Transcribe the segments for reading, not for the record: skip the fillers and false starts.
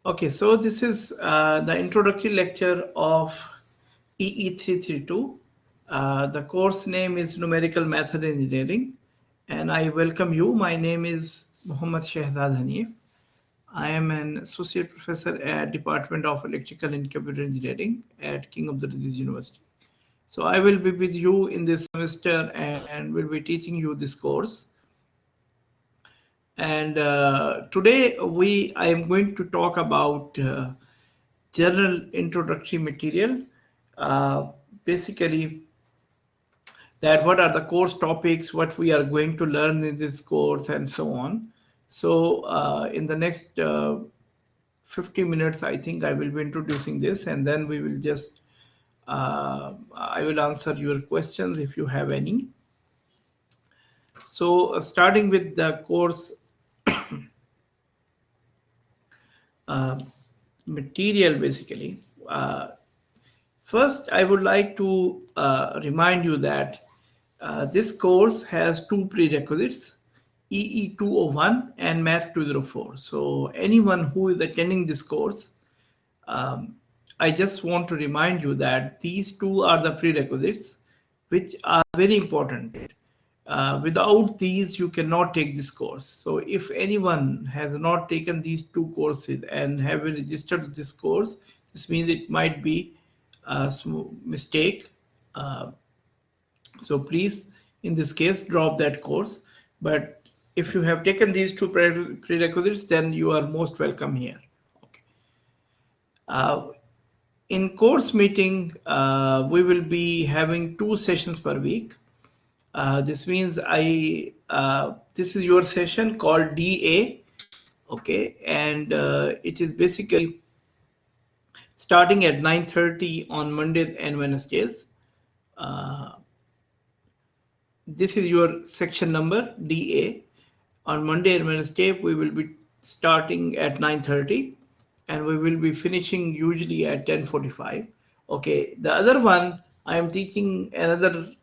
Okay, so this is the introductory lecture of EE332. The course name is Numerical Method Engineering, and I welcome you. My name is Muhammad Shehzad Hanif. I am an associate professor at Department of Electrical and Computer Engineering at King Abdulaziz University. So I will be with you in this semester and will be teaching you this course. And today I am going to talk about general introductory material. Basically, that what are the course topics, what we are going to learn in this course, and so on. So in the next 50 minutes, I think I will be introducing this, and then we will just I will answer your questions if you have any. So starting with the course uh, material, basically. First, I would like to remind you that this course has two prerequisites, EE 201 and Math 204. So anyone who is attending this course, um, I just want to remind you that these two are the prerequisites, which are very important. Without these, you cannot take this course. So if anyone has not taken these two courses and have registered this course, this means it might be a mistake. Uh, so please, in this case, drop that course. But if you have taken these two prerequisites, then you are most welcome here. Okay. In course meeting, we will be having 2 sessions per week. This means this is your session called DA, okay, and it is basically starting at 9:30 on Mondays and Wednesdays. Uh, this is your section number DA. On Monday and Wednesday, we will be starting at 9:30 and we will be finishing usually at 10:45. Okay, the other one, I am teaching another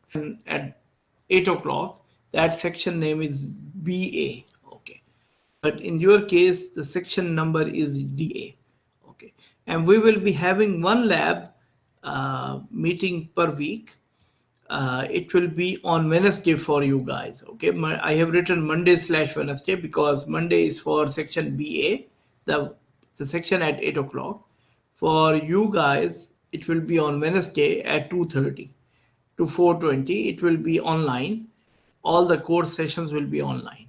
at 8 o'clock. That section name is BA. Okay, but in your case, the section number is DA. Okay, and we will be having one lab meeting per week. It will be on Wednesday for you guys. Okay, I have written Monday/Wednesday because Monday is for section BA, the section at 8 o'clock. For you guys, it will be on Wednesday at 2:30 to 4:20. It will be online. All the course sessions will be online.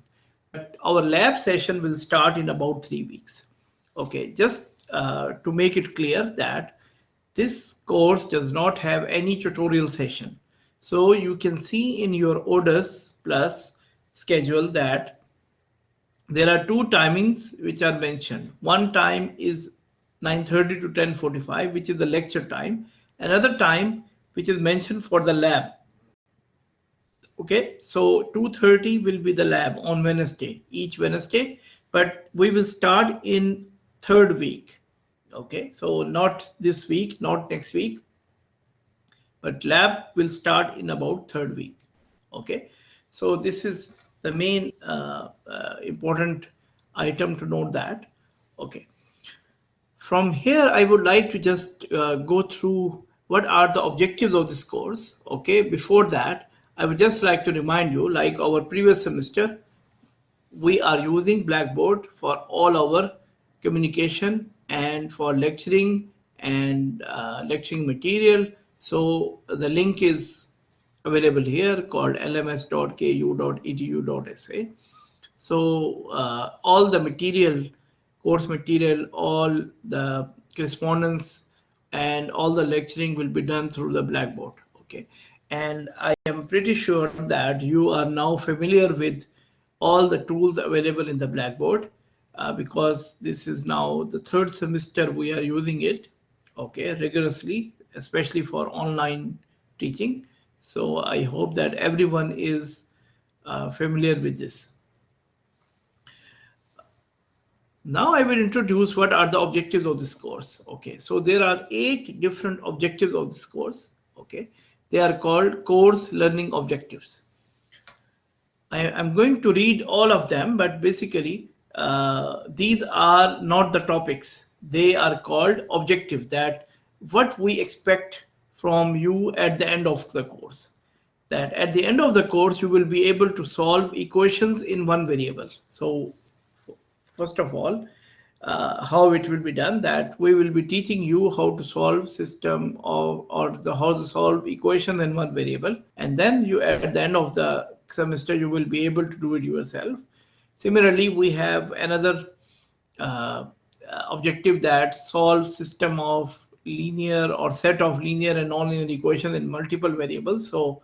But our lab session will start in about 3 weeks. Okay, just to make it clear that this course does not have any tutorial session. So you can see in your orders plus schedule that there are two timings which are mentioned. One time is 9:30 to 10:45, which is the lecture time. Another time which is mentioned for the lab. Okay, so 2:30 will be the lab on Wednesday, each Wednesday, but we will start in third week. Okay, so not this week, not next week, but lab will start in about third week. Okay, so this is the main important item to note that. Okay, from here I would like to just go through what are the objectives of this course. Okay, before that I would just like to remind you, like our previous semester, we are using Blackboard for all our communication and for lecturing and lecturing material. So the link is available here called lms.ku.edu.sa. So all the material, course material, all the correspondence and all the lecturing will be done through the Blackboard. Okay, and I am pretty sure that you are now familiar with all the tools available in the Blackboard because this is now the third semester we are using it, okay, rigorously, especially for online teaching. So I hope that everyone is familiar with this. Now I will introduce what are the objectives of this course. Okay, so there are 8 different objectives of this course. Okay, they are called course learning objectives. I'm going to read all of them, but basically these are not the topics. they are called objectives, that what we expect from you at the end of the course. That at the end of the course you will be able to solve equations in one variable. So first of all, how it will be done, that we will be teaching you how to solve system of, or the how to solve equation in one variable, and then you at the end of the semester you will be able to do it yourself. Similarly, we have another uh, objective that solves system of linear or set of linear and nonlinear equations in multiple variables. So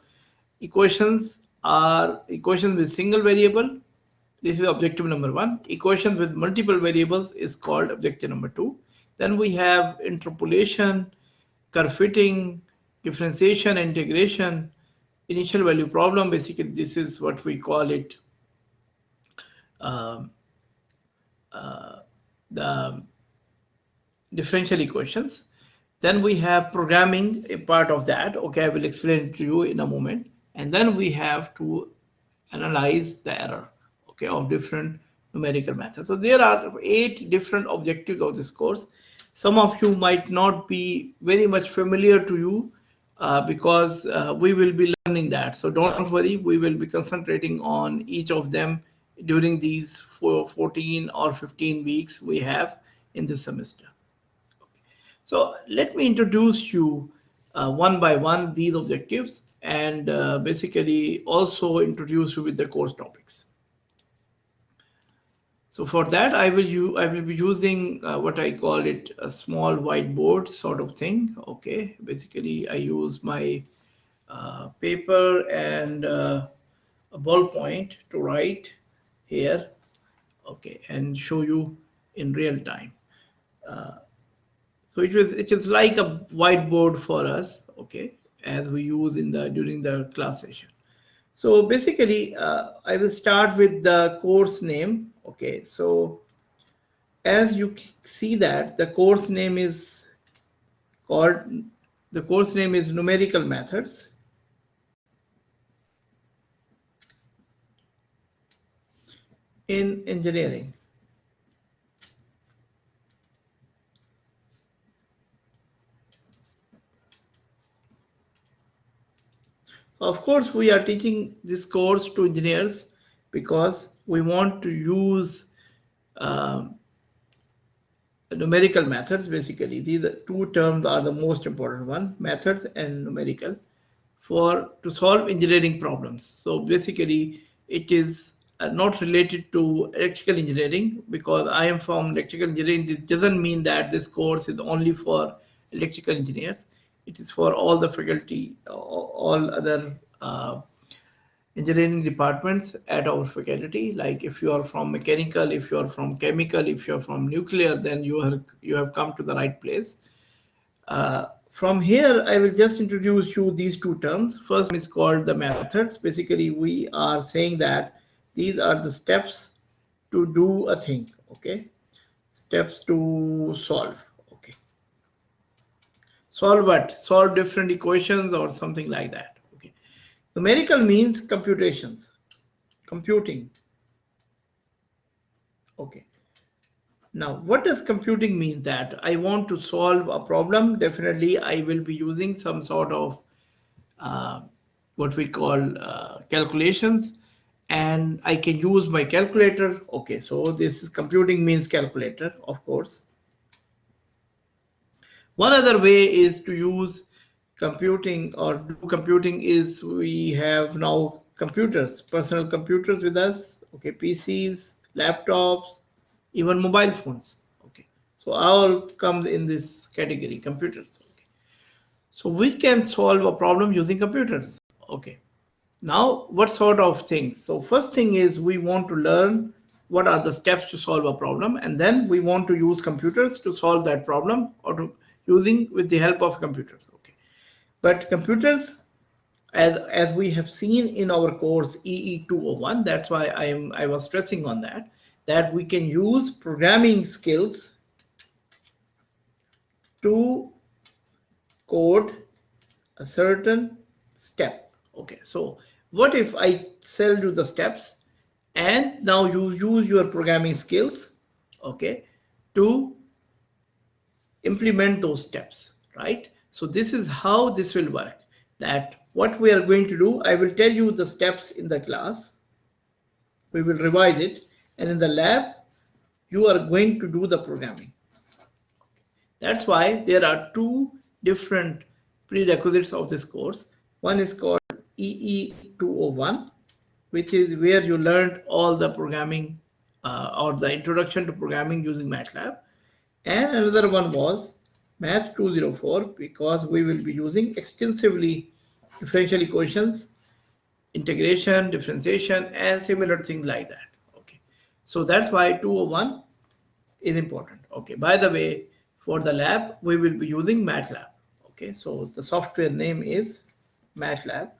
equations are equations with single variable. This is objective number one. Equations with multiple variables is called objective number two. Then we have interpolation, curve fitting, differentiation, integration, initial value problem. Basically, this is what we call it. Um, the differential equations. Then we have programming, a part of that. Okay, I will explain it to you in a moment. And then we have to analyze the error, okay, of different numerical methods. So there are 8 different objectives of this course. Some of you might not be very much familiar to you because we will be learning that. So don't worry, we will be concentrating on each of them during these 14 or 15 weeks we have in this semester. So let me introduce you one by one these objectives, and basically also introduce you with the course topics. So for that, I will be using what I call it a small whiteboard sort of thing. Okay, basically I use my paper and a ballpoint to write here. Okay, and show you in real time. So it is like a whiteboard for us, okay, as we use in the during the class session. So basically, I will start with the course name. Okay, so as you see that the course name is numerical methods. In engineering. So of course, we are teaching this course to engineers because we want to use numerical methods. Basically, these two terms are the most important one: methods and numerical, to solve engineering problems. So basically, it is not related to electrical engineering, because I am from electrical engineering. This doesn't mean that this course is only for electrical engineers. It is for all the faculty, all other engineering departments at our faculty. Like if you are from mechanical, if you are from chemical, if you are from nuclear, then you have come to the right place. From here, I will just introduce you these two terms. First is called the methods. Basically, we are saying that these are the steps to do a thing. Okay, steps to solve. Okay, solve what? Solve different equations or something like that. Okay, numerical means computations, computing. Okay. Now, what does computing mean? That I want to solve a problem. Definitely, I will be using some sort of what we call calculations, and I can use my calculator. Okay, so this is computing means calculator, of course. One other way is to use computing or do computing is we have now computers, personal computers with us. Okay, PCs, laptops, even mobile phones. Okay, so all comes in this category, computers. Okay, so we can solve a problem using computers. Okay, now what sort of things? So first thing is we want to learn what are the steps to solve a problem, and then we want to use computers to solve that problem, or to using with the help of computers. Okay, but computers, as we have seen in our course EE 201, that's why I was stressing on that we can use programming skills to code a certain step. Okay, so what if I tell you the steps, and now you use your programming skills, okay, to implement those steps, right? So this is how this will work. That what we are going to do, I will tell you the steps in the class, we will revise it, and in the lab you are going to do the programming. That's why there are two different prerequisites of this course. One is called EE201, which is where you learned all the programming or the introduction to programming using MATLAB. And another one was Math 204, because we will be using extensively differential equations, integration, differentiation, and similar things like that. Okay, so that's why 201 is important. Okay, by the way, for the lab we will be using MATLAB. Okay, so the software name is MATLAB.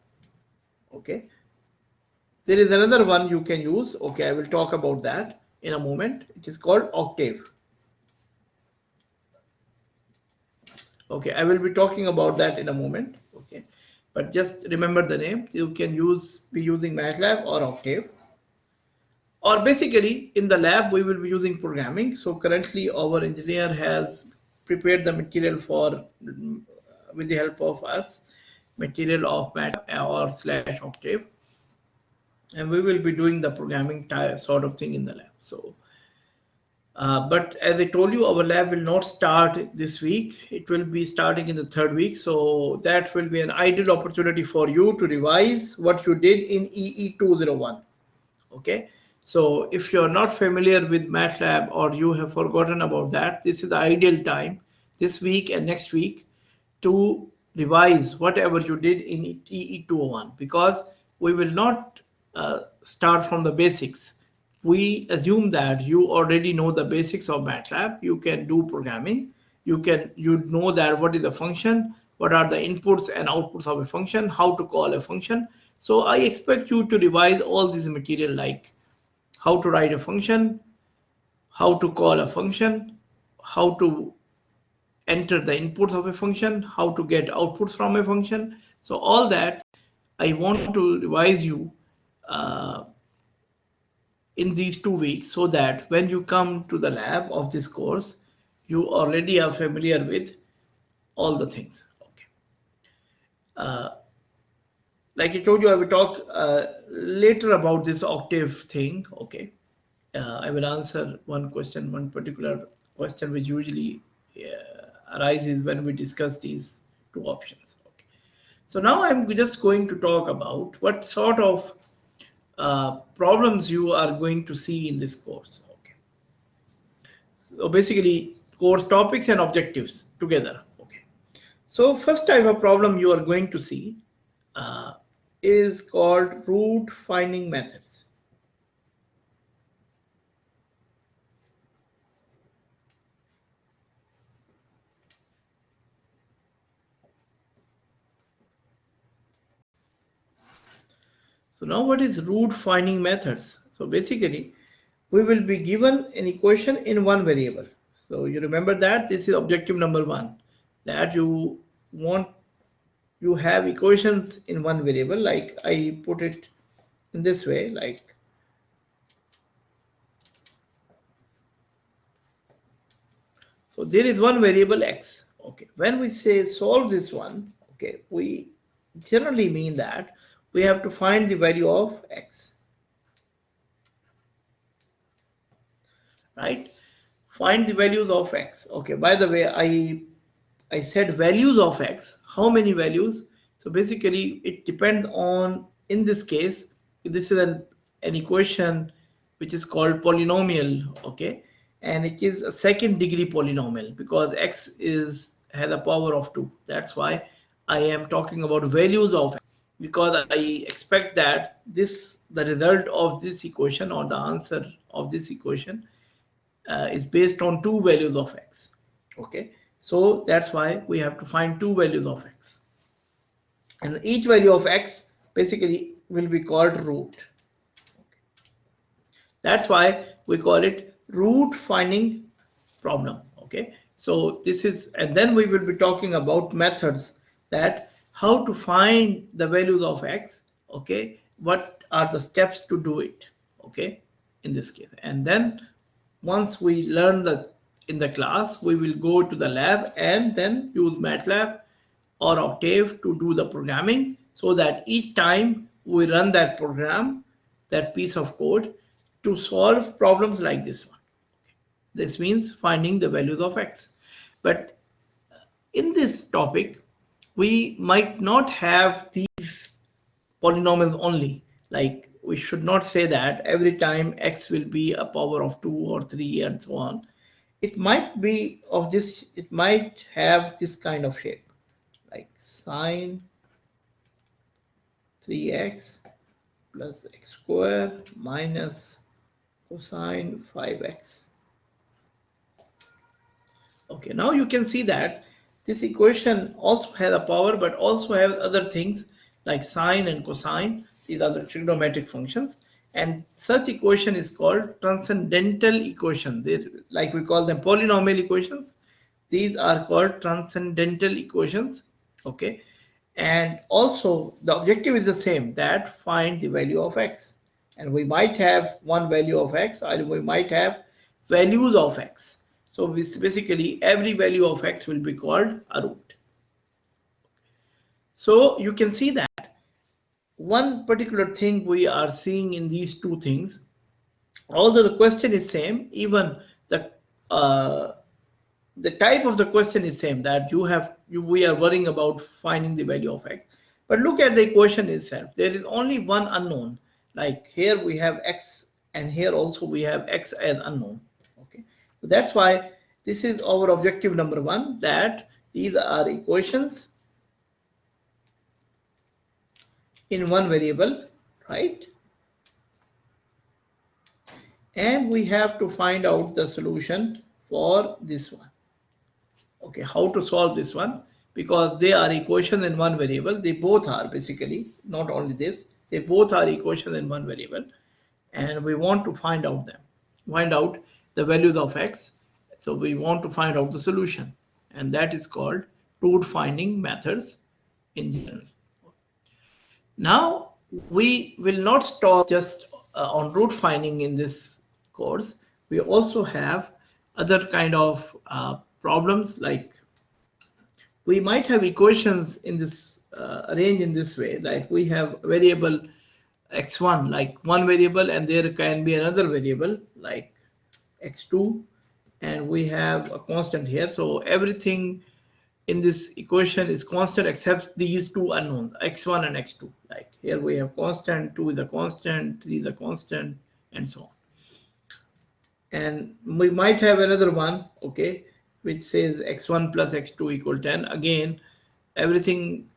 Okay, there is another one you can use. Okay, I will talk about that in a moment. It is called Octave. Okay, I will be talking about that in a moment. Okay, but just remember the name. You can be using MATLAB or Octave. Or basically in the lab we will be using programming. So currently our engineer has prepared the material for, with the help of us, material of MATLAB or / Octave, and we will be doing the programming sort of thing in the lab. So but as I told you, our lab will not start this week. It will be starting in the 3rd week. So that will be an ideal opportunity for you to revise what you did in EE201. Okay. So if you're not familiar with MATLAB or you have forgotten about that, this is the ideal time this week and next week to revise whatever you did in EE201, because we will not start from the basics. We assume that you already know the basics of MATLAB. You can do programming. You know that what is a function, what are the inputs and outputs of a function, how to call a function. So I expect you to revise all this material, like how to write a function, how to call a function, how to enter the inputs of a function, how to get outputs from a function. So all that I want to revise you in these 2 weeks, so that when you come to the lab of this course, you already are familiar with all the things. Okay. Like I told you, I will talk later about this Octave thing. Okay. I will answer one particular question which usually arises when we discuss these two options. Okay. So now I'm just going to talk about what sort of problems you are going to see in this course. Okay. So basically, course topics and objectives together. Okay. So first type of problem you are going to see is called root finding methods. So now what is root finding methods? So basically we will be given an equation in one variable. So you remember that this is objective number 1, that you have equations in one variable. Like I put it in this way, like so there is one variable x. Okay, when we say solve this one, okay, we generally mean that we have to find the value of x, right? Find the values of x. Okay, by the way, I said values of x. How many values? So basically it depends on, in this case, this is an equation which is called polynomial. Okay, and it is a 2nd degree polynomial because x has a power of 2. That's why I am talking about values of x, because I expect that the result of this equation or the answer of this equation is based on 2 values of x. Okay, so that's why we have to find 2 values of x, and each value of x basically will be called root. That's why we call it root finding problem. Okay, so this is, and then we will be talking about methods, that how to find the values of x. Okay, what are the steps to do it? Okay, in this case, and then once we learn the in the class, we will go to the lab and then use MATLAB or Octave to do the programming, so that each time we run that program, that piece of code, to solve problems like this one. This means finding the values of x. But in this topic, we might not have these polynomials only. Like, we should not say that every time x will be a power of 2 or 3 and so on. It might be of this, it might have this kind of shape, like sine 3x plus x squared minus cosine 5x. Okay, now you can see that this equation also has a power, but also has other things like sine and cosine. These are the trigonometric functions, and such equation is called transcendental equation. They, like we call them polynomial equations, these are called transcendental equations. Okay, and also the objective is the same, that find the value of x, and we might have one value of x, or we might have values of x. So basically every value of x will be called a root. So you can see that one particular thing we are seeing in these two things, although the question is same, even the type of the question is same, that we are worrying about finding the value of x. But look at the equation itself. There is only one unknown. Like here we have x, and here also we have x as unknown. Okay, so that's why this is our objective number one, that these are equations in one variable, right? And we have to find out the solution for this one. Okay, how to solve this one, because they are equations in one variable. They both are, basically, not only this, they both are equations in one variable, and we want to find out the values of x. So we want to find out the solution, and that is called root finding methods in general. Now we will not stop just on root finding in this course. We also have other kind of problems, like we might have equations in this arranged in this way, like we have variable x1, like one variable, and there can be another variable like x2, and we have a constant here. So everything in this equation is constant except these two unknowns, x1 and x2. Like here we have constant, 2 is a constant, 3 is a constant, and so on. And we might have another one, okay, which says x1 plus x2 equal 10. Again, everything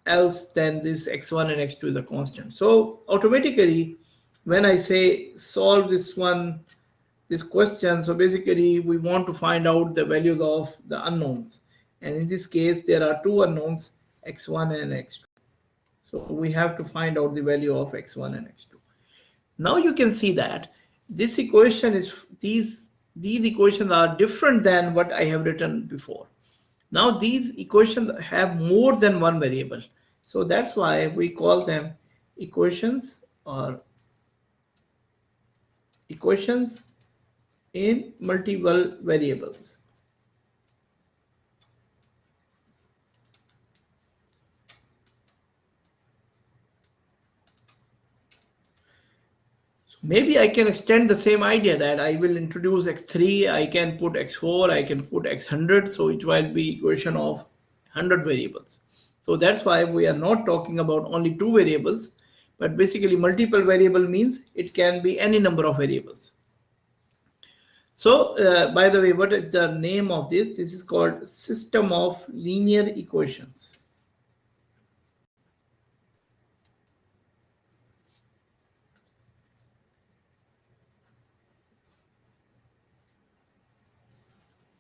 else than this x1 and x2 is a constant. So automatically, when I say solve this question, so basically we want to find out the values of the unknowns. And in this case, there are two unknowns, x1 and x2. So we have to find out the value of x1 and x2. Now you can see that this equation is, these equations are different than what I have written before. Now these equations have more than one variable. So that's why we call them equations, or equations in multiple variables. Maybe I can extend the same idea, that I will introduce x3, I can put x4, I can put x100, so it will be equation of 100 variables. So that's why we are not talking about only two variables, but basically multiple variable means it can be any number of variables. So by the way, what is the name of this? This is called system of linear equations.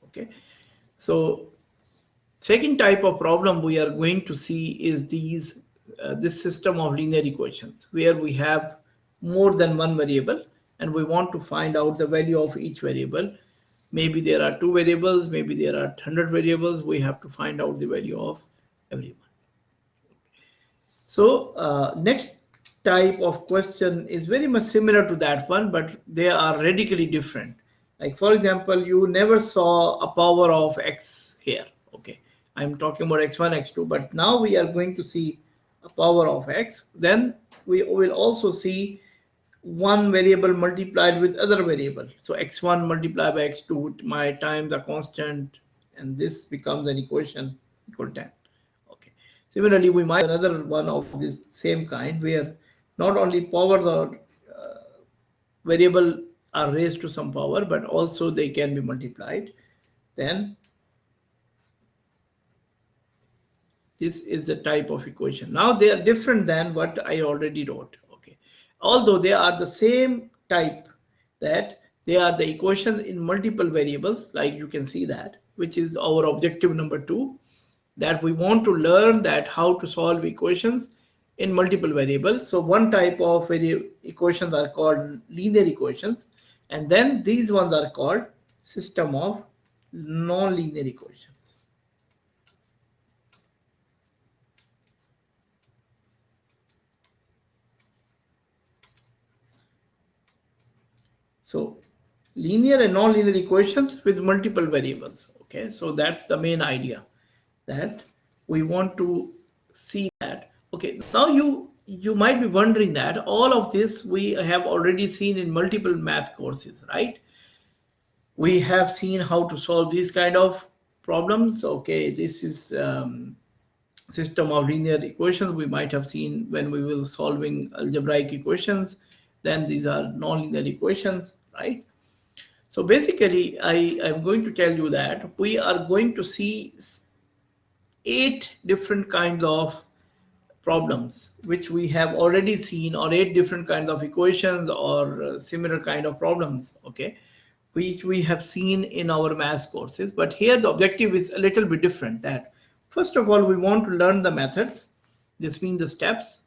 Okay, so second type of problem we are going to see is this system of linear equations, where we have more than one variable and we want to find out the value of each variable. Maybe there are two variables, maybe there are 100 variables. We have to find out the value of everyone. So next type of question is very much similar to that one, but they are radically different. Like for example, you never saw a power of x here. Okay, I'm talking about x1, x2, but now we are going to see a power of x. Then we will also see one variable multiplied with other variable. So x1 multiplied by x2, my times a constant, and this becomes an equation equal 10. Okay. Similarly, we might have another one of this same kind where not only powers or variable are raised to some power, but also they can be multiplied. Then this is the type of equation. Now they are different than what I already wrote. Okay, although they are the same type, that they are the equations in multiple variables, like you can see that, which is our objective number 2, that we want to learn that how to solve equations in multiple variables. So one type of equations are called linear equations, and then these ones are called system of non-linear equations. So linear and non-linear equations with multiple variables. Okay, so that's the main idea, that we want to see that. Okay, now you might be wondering that all of this we have already seen in multiple math courses, right? We have seen how to solve these kind of problems. Okay, this is system of linear equations we might have seen when we were solving algebraic equations. Then these are non-linear equations, right? So basically, I am going to tell you that we are going to see 8 different kinds of problems which we have already seen, or 8 different kinds of equations or similar kind of problems, okay, which we have seen in our math courses. But here the objective is a little bit different, that first of all we want to learn the methods, this means the steps,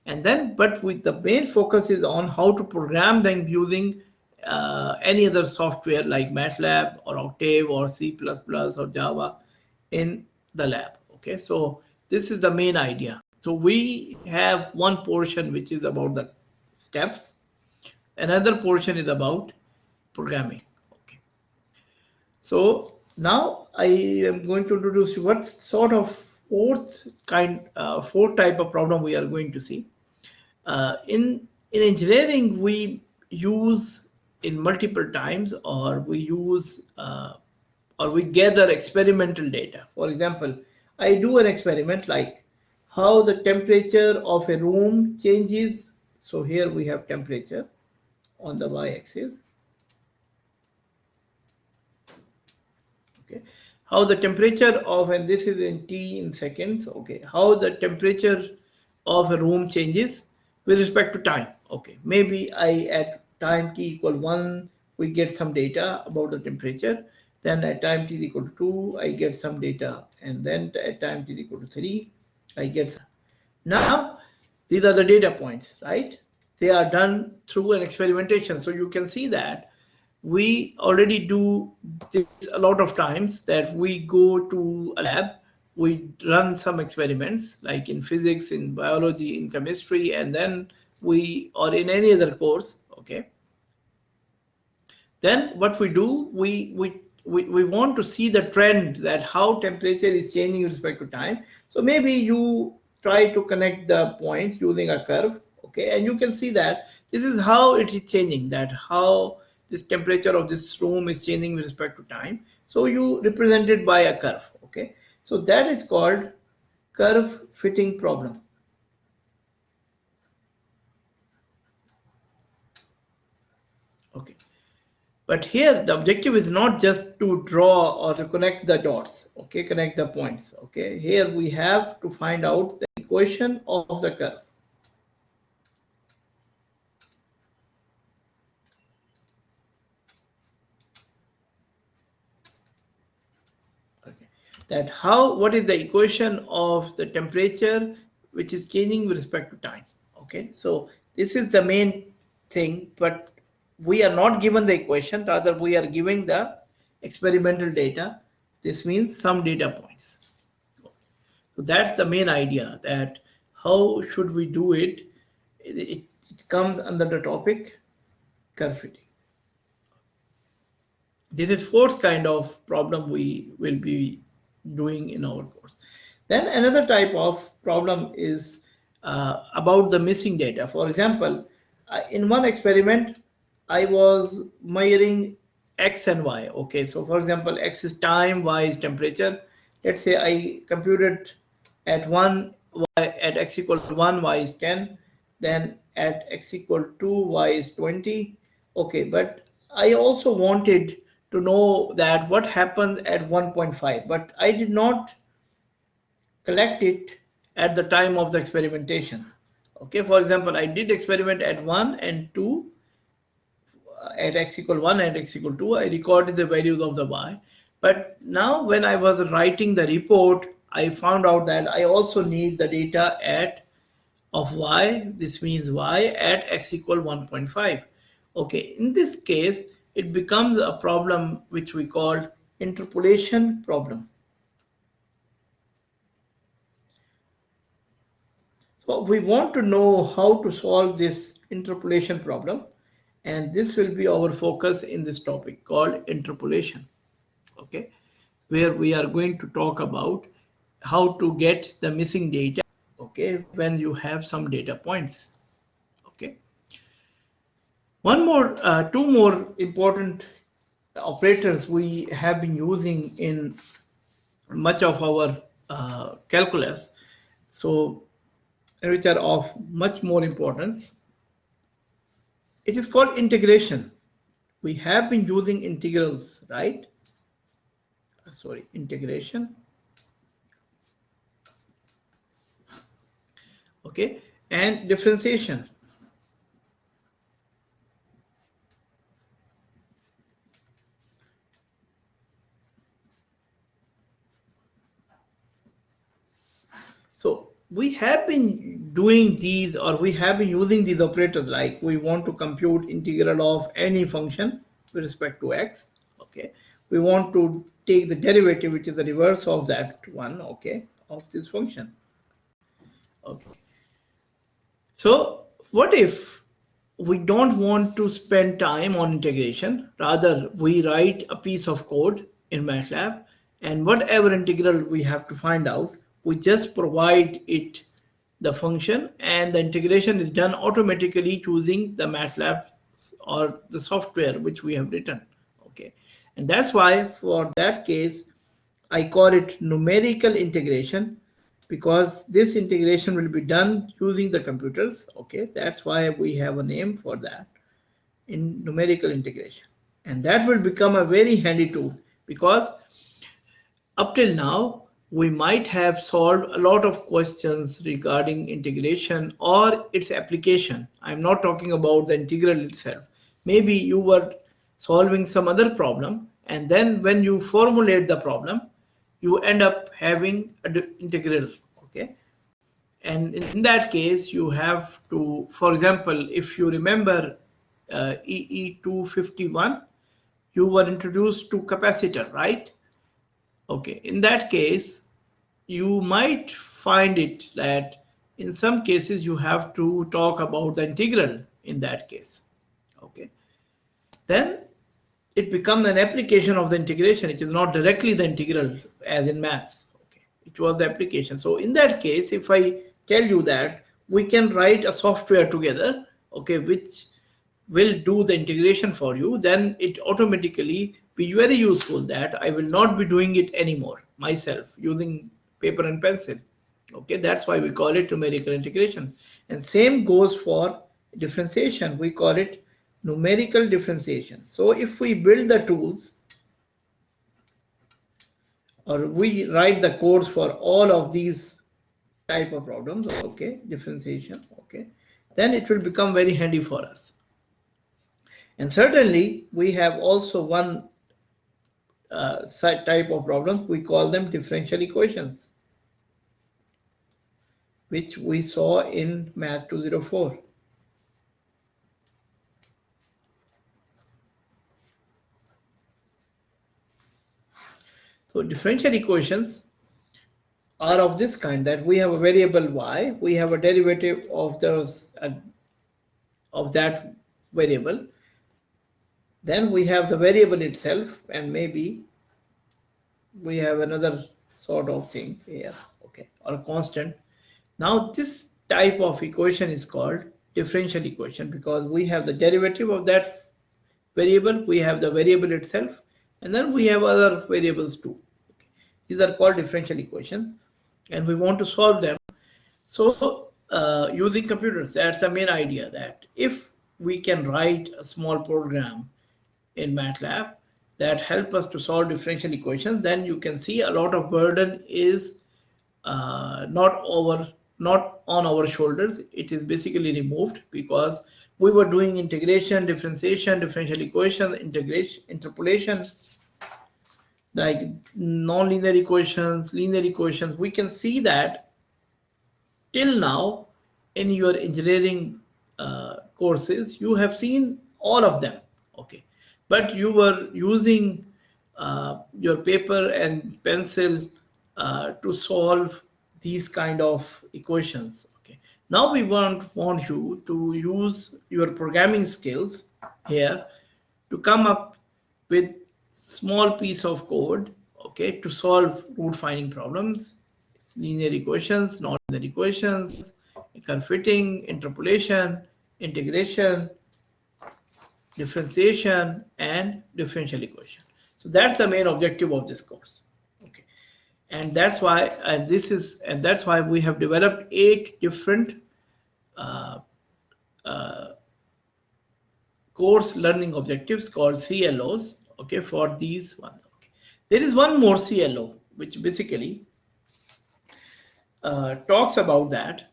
and then but with the main focus is on how to program them using any other software like MATLAB or Octave or C++ or Java in the lab. Okay, so this is the main idea. So we have one portion which is about the steps, another portion is about programming. Okay, so now I am going to introduce you what sort of fourth type of problem we are going to see. In engineering, we use in multiple times, or we use or we gather experimental data. For example, I do an experiment like how the temperature of a room changes. So here we have temperature on the y-axis. Okay, how the temperature of, and this is in T in seconds. Okay, how the temperature of a room changes with respect to time. Okay, maybe I at time t equal 1 we get some data about the temperature, then at time t equal to 2 I get some data, and then at time t equal to 3 I get some. Now these are the data points, right? They are done through an experimentation. So you can see that we already do this a lot of times, that we go to a lab, we run some experiments like in physics, in biology, in chemistry, and then we, or in any other course, okay, then what we do, we want to see the trend, that how temperature is changing with respect to time. So maybe you try to connect the points using a curve, okay, and you can see that this is how it is changing, that how this temperature of this room is changing with respect to time. So you represent it by a curve, okay. So that is called curve fitting problem. Okay, but here the objective is not just to draw or to connect the dots, okay, connect the points, okay. Here we have to find out the equation of the curve. Okay, that how, what is the equation of the temperature which is changing with respect to time. Okay, so this is the main thing, but we are not given the equation, rather we are giving the experimental data. This means some data points. So that's the main idea, that how should we do it. It comes under the topic curve fitting. This is fourth kind of problem we will be doing in our course. Then another type of problem is about the missing data. For example, in one experiment, I was measuring x and y. Okay, so for example, x is time, y is temperature. Let's say I computed at 1, y at x equal to 1, y is 10. Then at x equal to 2, y is 20. Okay, but I also wanted to know that what happens at 1.5, but I did not collect it at the time of the experimentation. Okay, for example, I did experiment at 1 and 2, at x equal 1 and x equal 2, I recorded the values of the y. But now when I was writing the report, I found out that I also need the data at of y, this means y at x equal 1.5. Okay, in this case, it becomes a problem which we call interpolation problem. So we want to know how to solve this interpolation problem, and this will be our focus in this topic called interpolation. Okay, where we are going to talk about how to get the missing data, okay, when you have some data points. Okay, two more important operators we have been using in much of our calculus, so which are of much more importance. It is called integration. We have been using integrals, right? Sorry, integration. Okay, and differentiation. So we have been doing these, or we have been using these operators, like we want to compute integral of any function with respect to x. Okay, we want to take the derivative, which is the reverse of that one, okay, of this function. Okay, so what if we don't want to spend time on integration? Rather, we write a piece of code in MATLAB, and whatever integral we have to find out, we just provide it the function, and the integration is done automatically choosing the MATLAB or the software which we have written. Okay, and that's why for that case I call it numerical integration, because this integration will be done using the computers. Okay, that's why we have a name for that, in numerical integration. And that will become a very handy tool, because up till now we might have solved a lot of questions regarding integration or its application. I'm not talking about the integral itself. Maybe you were solving some other problem, and then when you formulate the problem, you end up having an integral. Okay, and in that case you have to, for example, if you remember EE251, you were introduced to capacitor, right? Okay, in that case you might find it that in some cases you have to talk about the integral in that case. Okay, then it becomes an application of the integration. It is not directly the integral as in maths. Okay, it was the application. So in that case, if I tell you that we can write a software together, okay, which will do the integration for you, then it automatically be very useful that I will not be doing it anymore myself using paper and pencil. Okay, that's why we call it numerical integration. And same goes for differentiation. We call it numerical differentiation. So if we build the tools, or we write the codes for all of these type of problems, okay, differentiation, okay, then it will become very handy for us. And certainly we have also one type of problems, we call them differential equations, which we saw in Math 204. So differential equations are of this kind, that we have a variable y, we have a derivative of those of that variable, Then we have the variable itself, and maybe we have another sort of thing here, okay, or a constant. Now this type of equation is called differential equation because we have the derivative of that variable, we have the variable itself, and then we have other variables too. Okay. These are called differential equations, and we want to solve them. So using computers, that's the main idea, that if we can write a small program in MATLAB that help us to solve differential equations, then you can see a lot of burden is not on our shoulders. It is basically removed because we were doing integration, differentiation, differential equation, integration, interpolation, like nonlinear equations, linear equations. We can see that till now in your engineering courses you have seen all of them, okay, but you were using your paper and pencil to solve these kind of equations, okay. Now we want you to use your programming skills here to come up with small piece of code, okay, to solve root finding problems, linear equations, nonlinear equations, curve fitting, interpolation, integration, differentiation, and differential equation. So that's the main objective of this course, okay. And that's why that's why we have developed 8 different uh, uh, course learning objectives called CLOs, okay, for these ones. Okay. There is one more CLO which basically talks about that.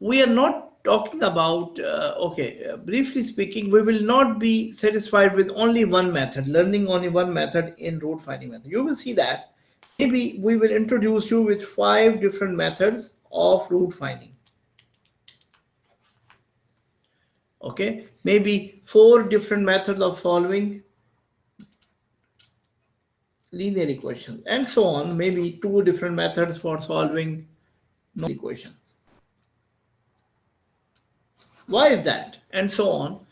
We are not talking about, briefly speaking, we will not be satisfied with only one method, learning only one method in root finding method. You will see that maybe we will introduce you with 5 different methods of root finding. Okay, maybe 4 different methods of solving linear equations, and so on. Maybe 2 different methods for solving non equations. Why is that? And so on.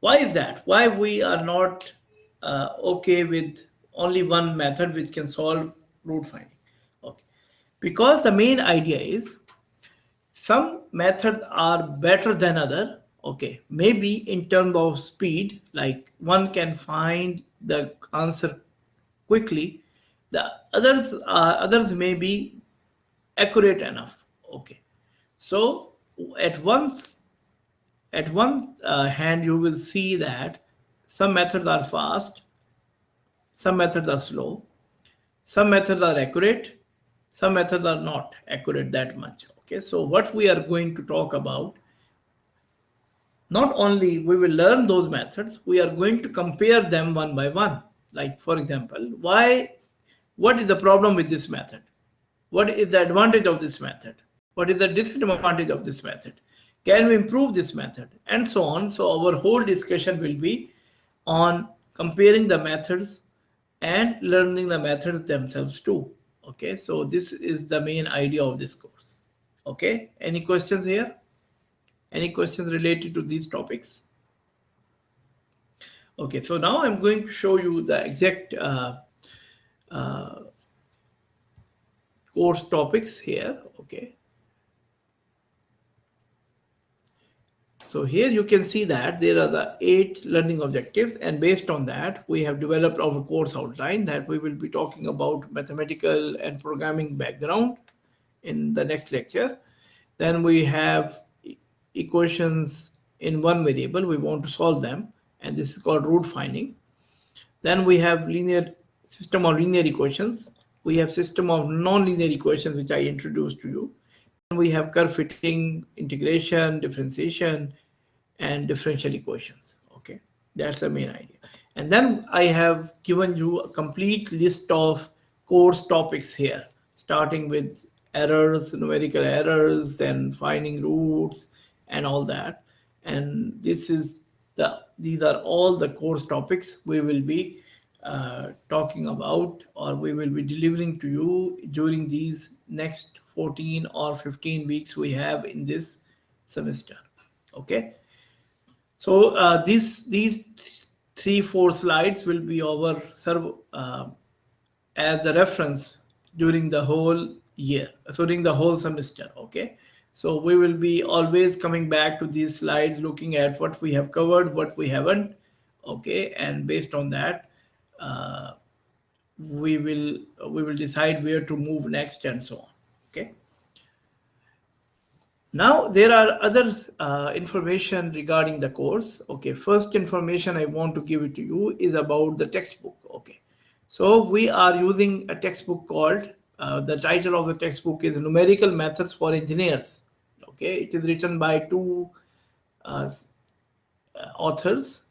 Why is that? Why we are not okay with only one method which can solve root finding? Okay, because the main idea is some methods are better than other. Okay, maybe in terms of speed, like one can find the answer quickly. The others may be accurate enough. Okay, so at once at one hand you will see that some methods are fast, some methods are slow, some methods are accurate, some methods are not accurate that much. Okay, so what we are going to talk about, not only we will learn those methods, we are going to compare them one by one. Like for example, what is the problem with this method? What is the advantage of this method? What is the disadvantage of this method? Can we improve this method? And so on. So our whole discussion will be on comparing the methods and learning the methods themselves too. Okay, so this is the main idea of this course. Okay, any questions here? Any questions related to these topics? Okay, so now I'm going to show you the exact course topics here. Okay, so here you can see that there are the 8 learning objectives, and based on that we have developed our course outline that we will be talking about mathematical and programming background in the next lecture. Then we have equations in one variable, we want to solve them, and this is called root finding. Then we have linear system of linear equations, we have system of non-linear equations which I introduced to you. Then we have curve fitting, integration, differentiation, and differential equations. Okay, that's the main idea. And then I have given you a complete list of course topics here, starting with errors, numerical errors, then finding roots and all that. And these are all the course topics we will be talking about, or we will be delivering to you during these next 14 or 15 weeks we have in this semester. Okay, so these 3-4 slides will be our as the reference during the whole year, so during the whole semester. Okay, so we will be always coming back to these slides, looking at what we have covered, what we haven't. Okay, and based on that, we will decide where to move next and so on. Okay. Now there are other information regarding the course. Okay, first information I want to give it to you is about the textbook. Okay, so we are using a textbook called, the title of the textbook is Numerical Methods for Engineers. Okay, it is written by two authors.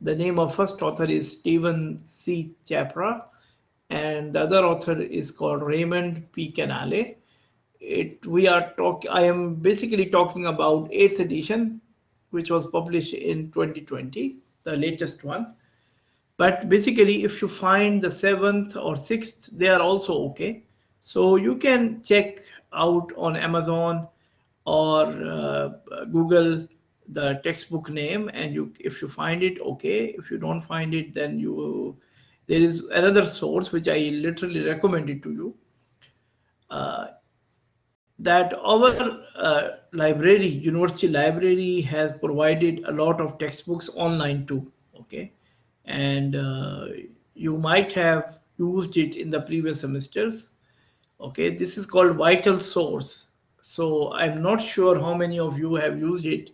The name of first author is Stephen C. Chapra, and the other author is called Raymond P. Canale. I am basically talking about 8th edition, which was published in 2020, the latest one. But basically, if you find the 7th or 6th, they are also okay. So you can check out on Amazon or Google the textbook name, and if you find it, okay. If you don't find it, then there is another source which I literally recommended to you. That our library, university library, has provided a lot of textbooks online too. Okay, and you might have used it in the previous semesters. Okay, this is called Vital Source. So I'm not sure how many of you have used it,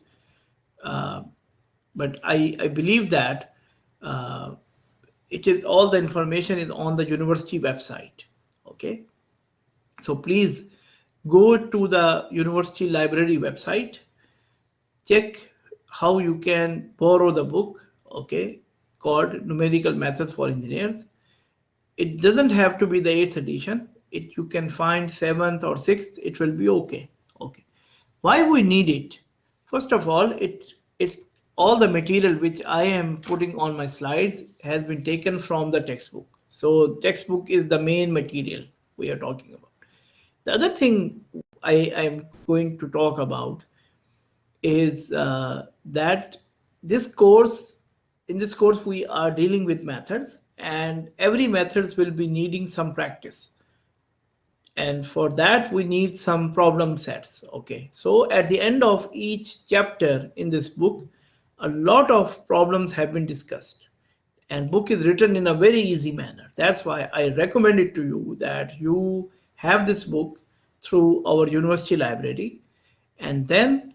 but I believe that all the information is on the university website. Okay, so please go to the university library website, check how you can borrow the book, okay, called Numerical Methods for Engineers. It doesn't have to be the 8th edition. You can find 7th or 6th, it will be okay. Okay. Why we need it? First of all, it's all the material which I am putting on my slides has been taken from the textbook. So textbook is the main material we are talking about. The other thing I am going to talk about is that in this course we are dealing with methods, and every methods will be needing some practice. And for that we need some problem sets. Okay, so at the end of each chapter in this book, a lot of problems have been discussed, and book is written in a very easy manner. That's why I recommend it to you that you have this book through our university library, and then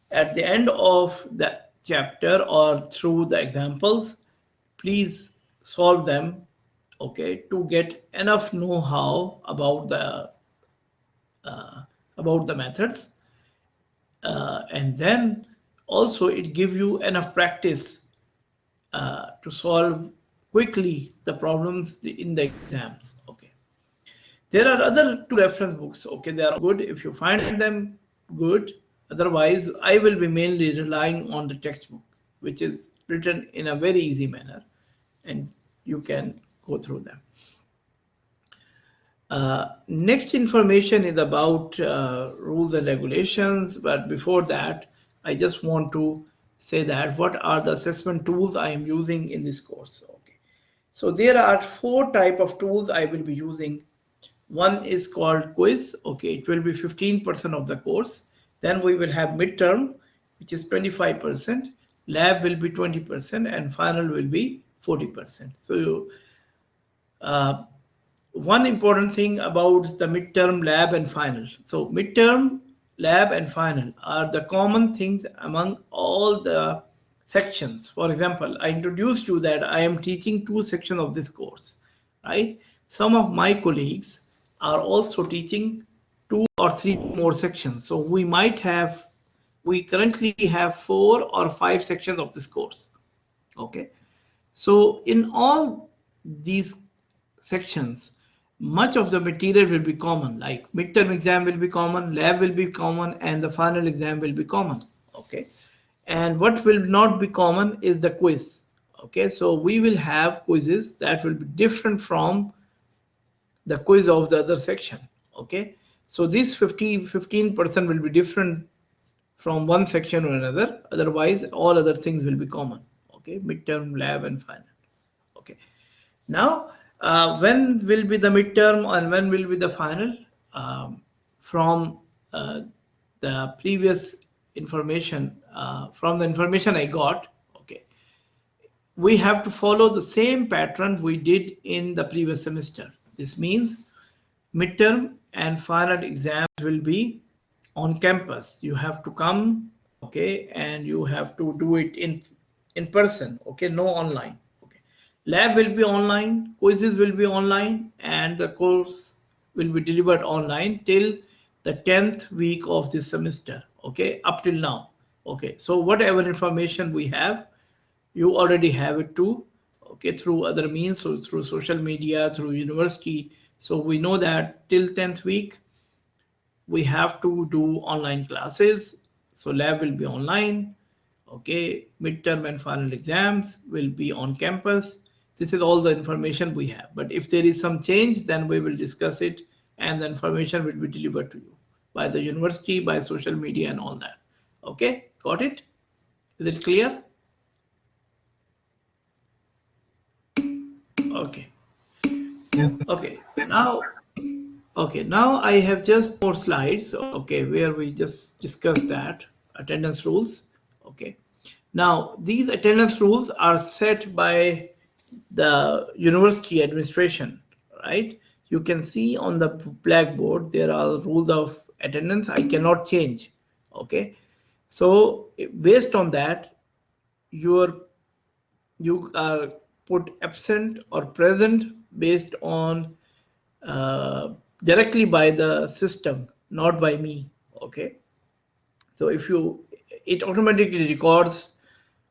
at the end of the chapter or through the examples, please solve them, okay, to get enough know-how about the methods, and then also it gives you enough practice to solve quickly the problems in the exams. Okay, there are other two reference books. Okay, they are good. If you find them, good. Otherwise, I will be mainly relying on the textbook, which is written in a very easy manner, and you can go through them. Next information is about rules and regulations, but before that, I just want to say that what are the assessment tools I am using in this course. Okay, so there are 4 types of tools I will be using. One is called quiz. Okay, it will be 15% of the course. Then we will have midterm, which is 25%. Lab will be 20%, and final will be 40%. So one important thing about the midterm, lab, and final. So midterm, lab, and final are the common things among all the sections. For example, I introduced you that I am teaching 2 sections of this course, right? Some of my colleagues are also teaching 2 or 3 more sections. So we currently have 4 or 5 sections of this course. Okay, so in all these sections, much of the material will be common, like midterm exam will be common, lab will be common, and the final exam will be common. Okay, and what will not be common is the quiz. Okay, so we will have quizzes that will be different from the quiz of the other section. Okay, so this 15% will be different from one section or another. Otherwise, all other things will be common. Okay, midterm, lab, and final. Okay. Now, when will be the midterm and when will be the final? From the previous information, from the information I got, okay, we have to follow the same pattern we did in the previous semester. This means midterm and final exams will be on campus. You have to come, okay, and you have to do it in person, okay, no online. Okay, lab will be online, quizzes will be online, and the course will be delivered online till the 10th week of this semester, okay, up till now. Okay, so whatever information we have, you already have it too, okay, through other means, so through social media, through university. So we know that till 10th week we have to do online classes. So lab will be online, okay, midterm and final exams will be on campus. This is all the information we have, but if there is some change, then we will discuss it, and the information will be delivered to you by the university, by social media, and all that. Okay, got it? Is it clear? Okay. Yes. Okay, now I have just more slides, okay, where we just discussed that attendance rules. Okay, now these attendance rules are set by the university administration, right? You can see on the blackboard there are rules of attendance I cannot change. Okay, so based on that, you are put absent or present based on directly by the system, not by me. Okay, so if you, it automatically records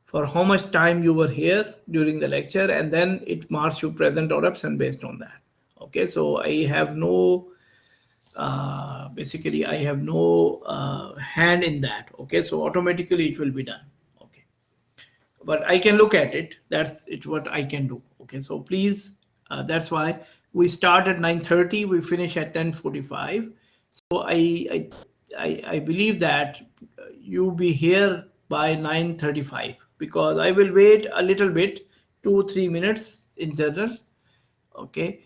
for how much time you were here during the lecture, and then it marks you present or absent based on that. Okay, so I have no basically I have no hand in that. Okay, so automatically it will be done. Okay, but I can look at it. That's it, what I can do. Okay, so please, that's why we start at 9:30, we finish at 10:45. So I believe that you be here by 9:35, because I will wait a little bit, 2-3 minutes in general, okay,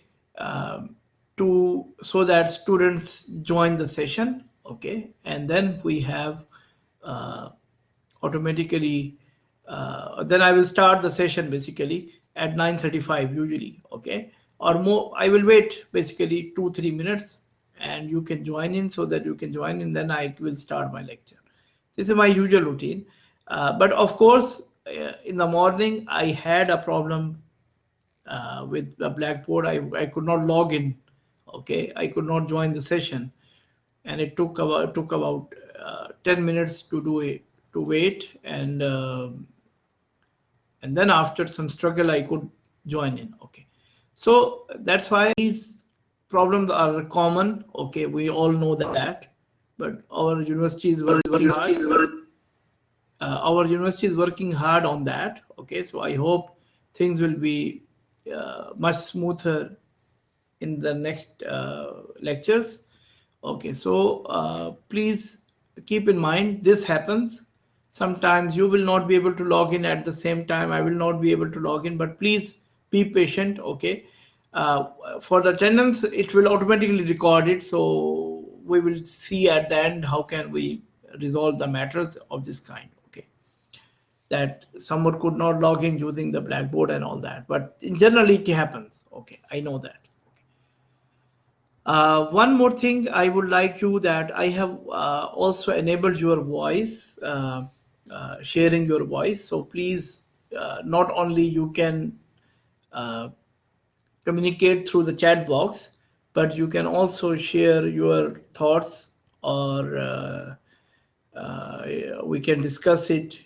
to so that students join the session, okay, and then we have uh, automatically then I will start the session basically at 9:35 usually, okay, or more. I will wait basically 2-3 minutes, and you can join in, so that you can join in, then I will start my lecture. This is my usual routine, but of course in the morning I had a problem with the blackboard. I could not log in, okay, I could not join the session, and it took about 10 minutes to do it, to wait, and then after some struggle I could join in. Okay, so that's why these problems are common. Okay, we all know that, but our university is working hard. Our university is working hard on that. Okay, so I hope things will be much smoother in the next lectures. Okay, so please keep in mind this happens. Sometimes you will not be able to log in at the same time. I will not be able to log in, but please be patient. Okay, for the attendance, it will automatically record it. So we will see at the end how can we resolve the matters of this kind. Okay, that someone could not log in using the blackboard and all that, but in general it happens. Okay, I know that. One more thing I would like you, that I have also enabled your voice, sharing your voice. So please, not only you can uh, communicate through the chat box, but you can also share your thoughts, or we can discuss it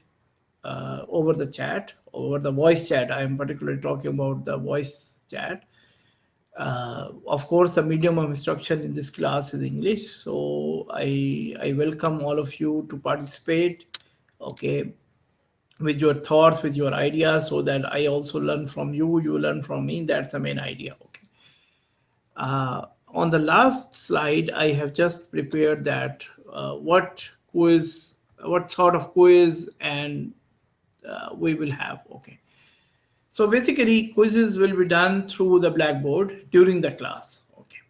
over the chat, over the voice chat. I am particularly talking about the voice chat. Of course, the medium of instruction in this class is English, so I welcome all of you to participate, okay, with your thoughts, with your ideas, so that I also learn from you, you learn from me. That's the main idea. Okay. On the last slide, I have just prepared that what sort of quiz and we will have. Okay. So basically, quizzes will be done through the Blackboard during the class. Okay.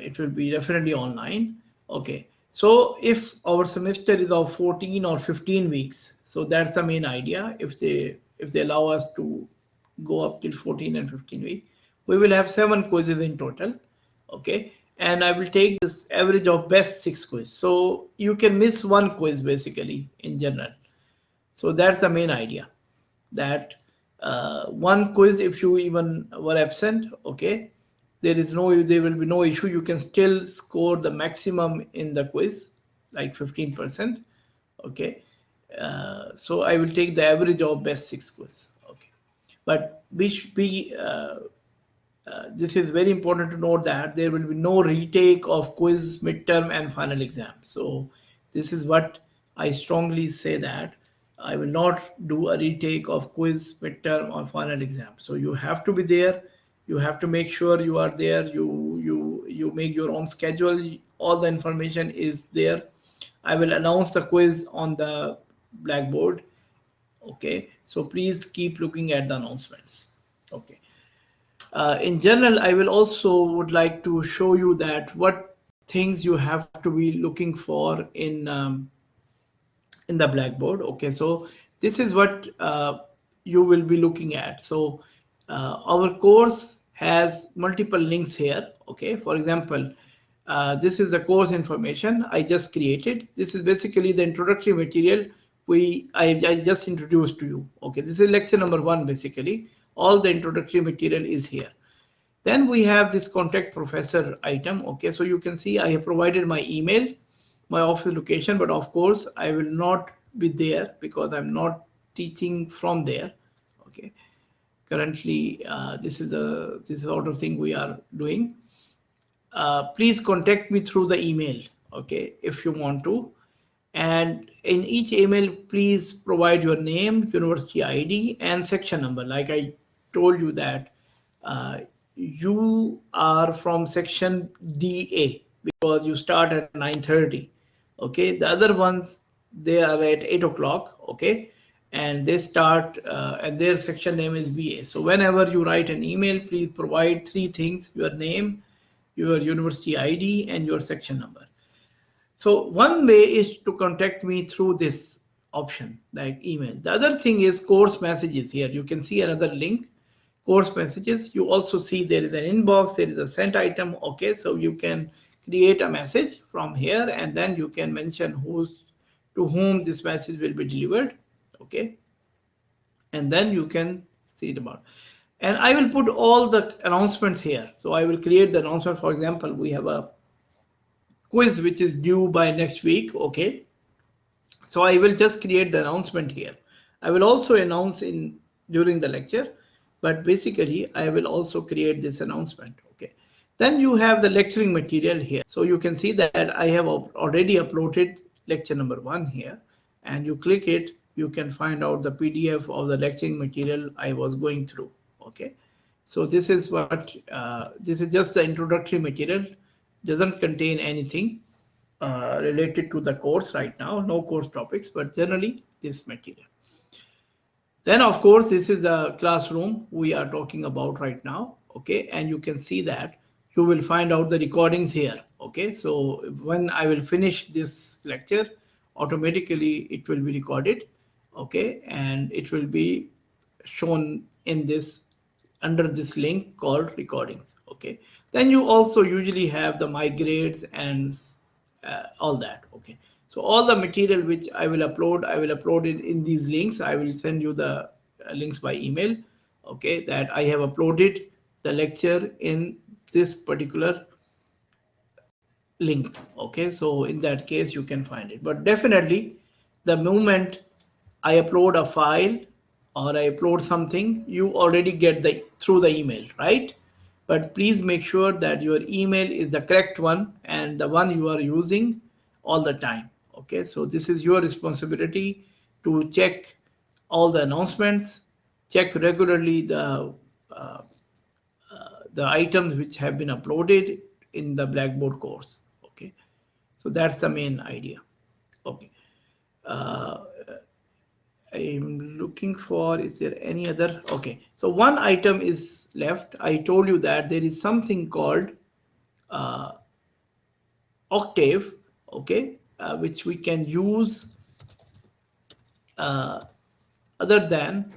It will be definitely online. Okay. So if our semester is of 14 or 15 weeks, so that's the main idea. If they allow us to go up till 14 and 15 weeks, we will have 7 quizzes in total. Okay. And I will take this average of best 6 quiz. So you can miss 1 quiz basically in general. So that's the main idea, that 1 quiz, if you even were absent, okay, there will be no issue. You can still score the maximum in the quiz, like 15%. Okay, so I will take the average of best 6 quiz. Okay, but this is very important to note that there will be no retake of quiz, midterm, and final exam. So this is what I strongly say, that I will not do a retake of quiz, midterm, or final exam. So you have to be there. You have to make sure you are there. You make your own schedule. All the information is there. I will announce the quiz on the Blackboard. Okay, so please keep looking at the announcements. Okay. In general, I will also would like to show you that what things you have to be looking for in the Blackboard. Okay, so this is what you will be looking at. So our course has multiple links here. Okay, for example, this is the course information I just created. This is basically the introductory material I just introduced to you. Okay, this is lecture number 1 basically. All the introductory material is here. Then we have this contact professor item. Okay, so you can see I have provided my email, my office location, but of course I will not be there because I'm not teaching from there. Okay, currently this is the sort of thing we are doing. Please contact me through the email, okay, if you want to. And in each email, please provide your name, university ID, and section number. Like I told you that you are from section DA because you start at 9:30. Okay, the other ones, they are at 8 o'clock. Okay, and they start and their section name is BA. So whenever you write an email, please provide 3 things: your name, your university ID, and your section number. So one way is to contact me through this option, like email. The other thing is course messages. Here you can see another link, course messages. You also see there is an inbox, there is a sent item. Okay, so you can create a message from here, and then you can mention to whom this message will be delivered. Okay, and then you can see it about. And I will put all the announcements here. So I will create the announcement. For example, we have a quiz which is due by next week. Okay, so I will just create the announcement here. I will also announce during the lecture, but basically I will also create this announcement. Okay, then you have the lecturing material here. So you can see that I have already uploaded lecture number 1 here, and you click it, you can find out the PDF of the lecturing material I was going through. Okay, so this is what this is just the introductory material, doesn't contain anything related to the course right now, no course topics, but generally this material. Then of course this is the classroom we are talking about right now. Okay, and you can see that you will find out the recordings here. Okay, so when I will finish this lecture, automatically it will be recorded. Okay, and it will be shown in this under this link called recordings. Okay, then you also usually have the my grades and all that. Okay, so all the material which I will upload it in these links. I will send you the links by email. Okay, that I have uploaded the lecture in this particular link. Okay, so in that case you can find it, but definitely the moment I upload a file or I upload something, you already get through the email, right? But please make sure that your email is the correct one and the one you are using all the time. Okay, so this is your responsibility to check all the announcements, check regularly uh, the items which have been uploaded in the Blackboard course. Okay, so that's the main idea. Okay. Uh, I'm looking for, is there any other? Okay, so one item is left. I told you that there is something called uh, Octave, okay, which we can use uh, other than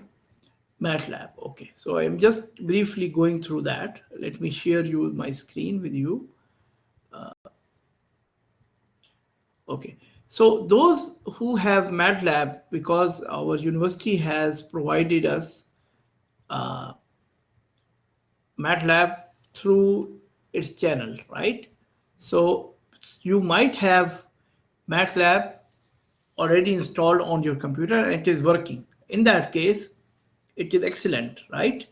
MATLAB. Okay, so I'm just briefly going through that. Let me share you my screen with you. Okay, so those who have MATLAB, because our university has provided us uh, MATLAB through its channel, right? So you might have MATLAB already installed on your computer and it is working. In that case, it is excellent, right?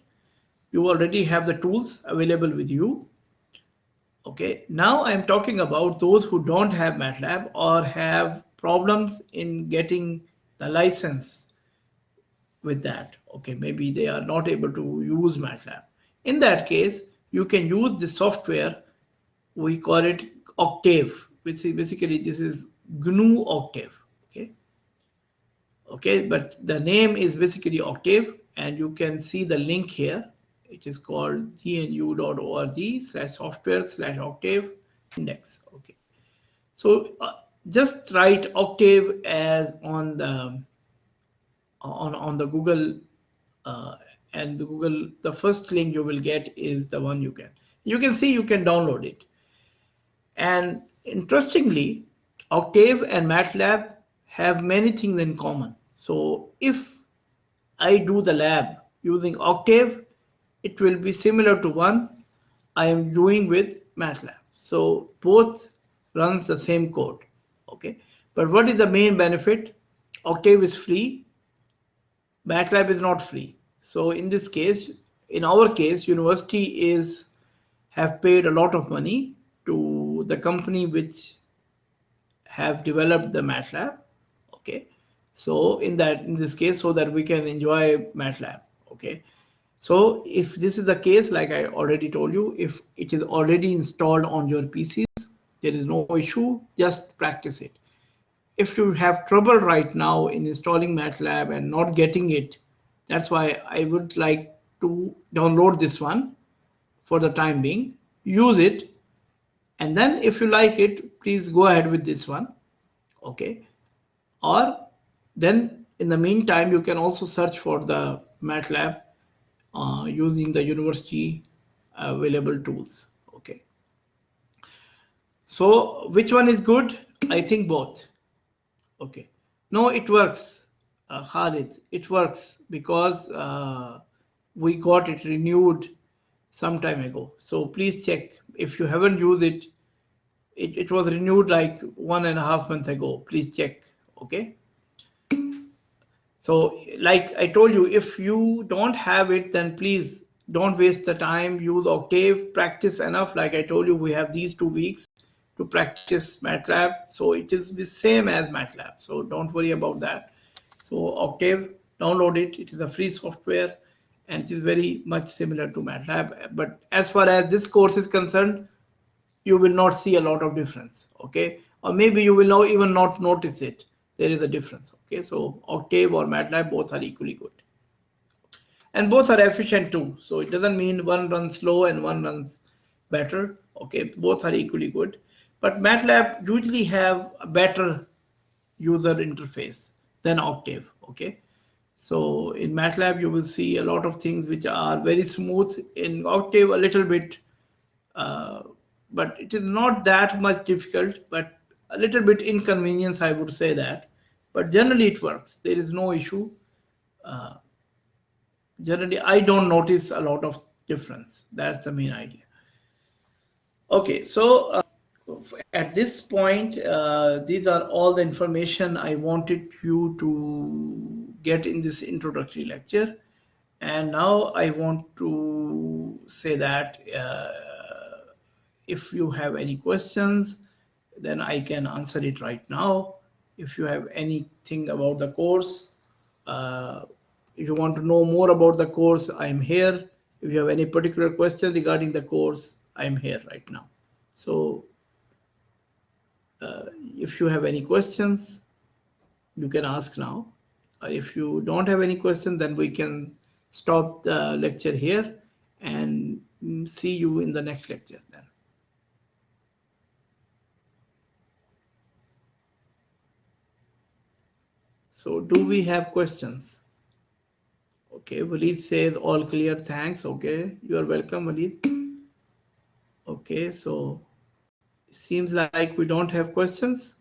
You already have the tools available with you. Okay, now I'm talking about those who don't have MATLAB or have problems in getting the license with that. Okay, maybe they are not able to use MATLAB. In that case, you can use the software, we call it Octave, which is basically this is GNU Octave. Okay, okay, but the name is basically Octave, and you can see the link here. It is called gnu.org/software/octave index. Okay, so just write Octave as on the Google, uh, and the first link you will get is the one you can see, you can download it. And interestingly, Octave and MATLAB have many things in common. So if I do the lab using Octave, it will be similar to one I am doing with MATLAB. So both runs the same code. Okay, but what is the main benefit? Octave is free, MATLAB is not free. So in this case, in our case, university is have paid a lot of money to the company which have developed the MATLAB. Okay, so in this case, so that we can enjoy MATLAB. Okay, so if this is the case, like I already told you, if it is already installed on your PCs, there is no issue, just practice it. If you have trouble right now in installing MATLAB and not getting it, that's why I would like to download this one for the time being, use it, and then if you like it, please go ahead with this one. Okay, or then in the meantime, you can also search for the MATLAB using the university available tools. Okay, so which one is good? I think both. Okay, no, it works, Khalid. It works because we got it renewed some time ago. So please check if you haven't used it. It was renewed like 1.5 months ago. Please check. Okay. So like I told you, if you don't have it, then please don't waste the time. Use Octave, practice enough. Like I told you, we have these 2 weeks to practice MATLAB. So it is the same as MATLAB. So don't worry about that. So Octave, download it. It is a free software and it is very much similar to MATLAB. But as far as this course is concerned, you will not see a lot of difference. Okay, or maybe you will now even not notice it. There is a difference. Okay, so Octave or MATLAB both are equally good, and both are efficient too. So it doesn't mean one runs slow and one runs better. Okay, both are equally good, but MATLAB usually have a better user interface than Octave. Okay, so in MATLAB you will see a lot of things which are very smooth. In Octave a little bit, uh, but it is not that much difficult, but a little bit inconvenience, I would say that. But generally it works. There is no issue. Uh, Generally, I don't notice a lot of difference. That's the main idea. Okay, so at this point, these are all the information I wanted you to get in this introductory lecture. And now I want to say that if you have any questions, then I can answer it right now. If you have anything about the course, uh, if you want to know more about the course, I'm here. If you have any particular question regarding the course, I'm here right now. So if you have any questions, you can ask now. If you don't have any question, then we can stop the lecture here and see you in the next lecture then. So do we have questions? Okay, Walid says all clear, thanks. Okay, you are welcome, Walid. Okay, so it seems like we don't have questions.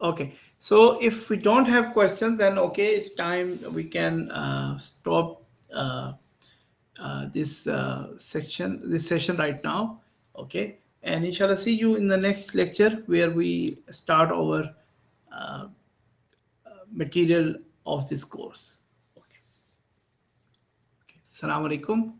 Okay, so if we don't have questions, then okay, it's time we can stop this session right now. Okay, and inshallah see you in the next lecture where we start our material of this course. Okay, okay. Assalamu alaikum.